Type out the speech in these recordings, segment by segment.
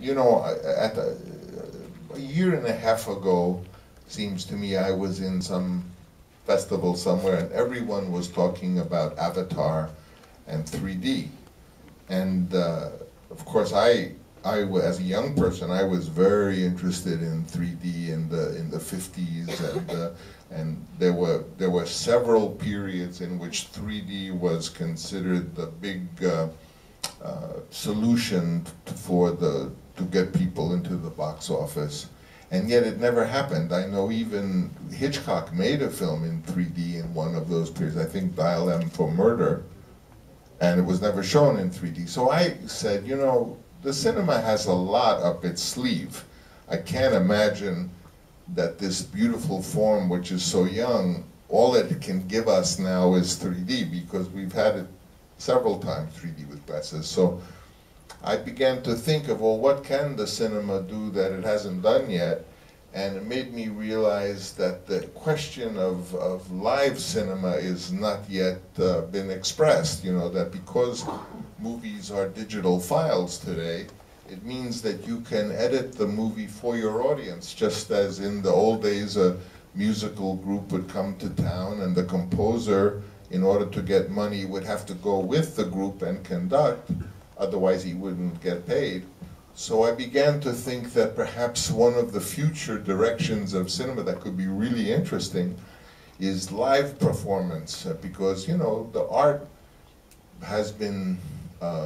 You know, a year and a half ago, seems to me, I was in some festival somewhere and everyone was talking about Avatar and 3D. And of course, as a young person, I was very interested in 3D in the 50s, and there were several periods in which 3D was considered the big solution to get people into the box office. And yet it never happened. I know even Hitchcock made a film in 3D in one of those periods, I think Dial M for Murder, and it was never shown in 3D. So I said, you know, the cinema has a lot up its sleeve. I can't imagine that this beautiful form, which is so young, all it can give us now is 3D, because we've had it several times, 3D with glasses. So I began to think of, well, what can the cinema do that it hasn't done yet? And it made me realize that the question of live cinema is not yet been expressed. You know, that because movies are digital files today, it means that you can edit the movie for your audience, just as in the old days a musical group would come to town and the composer, in order to get money, would have to go with the group and conduct, otherwise he wouldn't get paid. So I began to think that perhaps one of the future directions of cinema that could be really interesting is live performance, because, you know, the art has been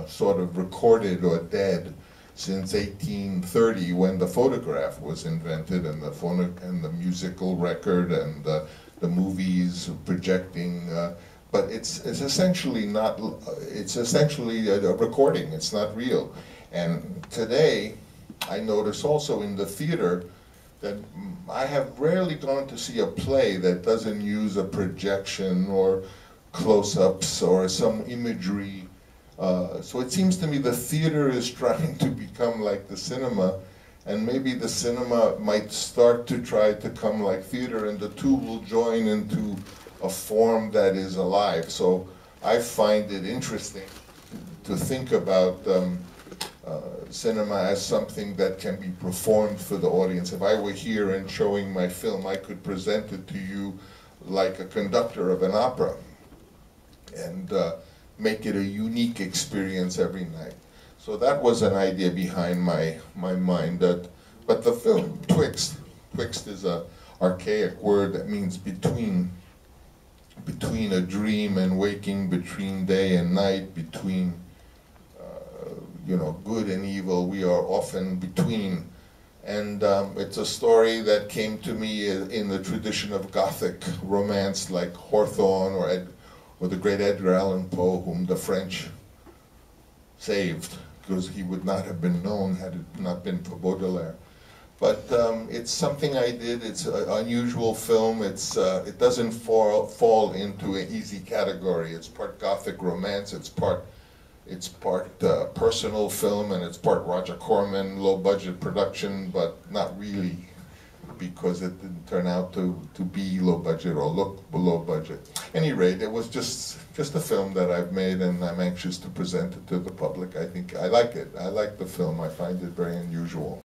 sort of recorded or dead since 1830, when the photograph was invented, and the musical record and the movies projecting. But it's essentially not. It's essentially a recording. It's not real. And today, I notice also in the theater that I have rarely gone to see a play that doesn't use a projection or close-ups or some imagery. So it seems to me the theater is trying to become like the cinema, and maybe the cinema might start to try to come like theater, and the two will join into a form that is alive. So I find it interesting to think about cinema as something that can be performed for the audience. If I were here and showing my film, I could present it to you like a conductor of an opera, and make it a unique experience every night. So that was an idea behind my mind. But the film, twixt is an archaic word that means between a dream and waking, between day and night, between you know, good and evil. We are often between. And it's a story that came to me in the tradition of Gothic romance, like Hawthorne or the great Edgar Allan Poe, whom the French saved, because he would not have been known had it not been for Baudelaire. But it's something I did. It's an unusual film. It doesn't fall into an easy category. It's part Gothic romance. It's part personal film, and it's part Roger Corman, low-budget production, but not really, because it didn't turn out to be low budget or look below budget. At any rate, it was just a film that I've made, and I'm anxious to present it to the public. I think I like it. I like the film. I find it very unusual.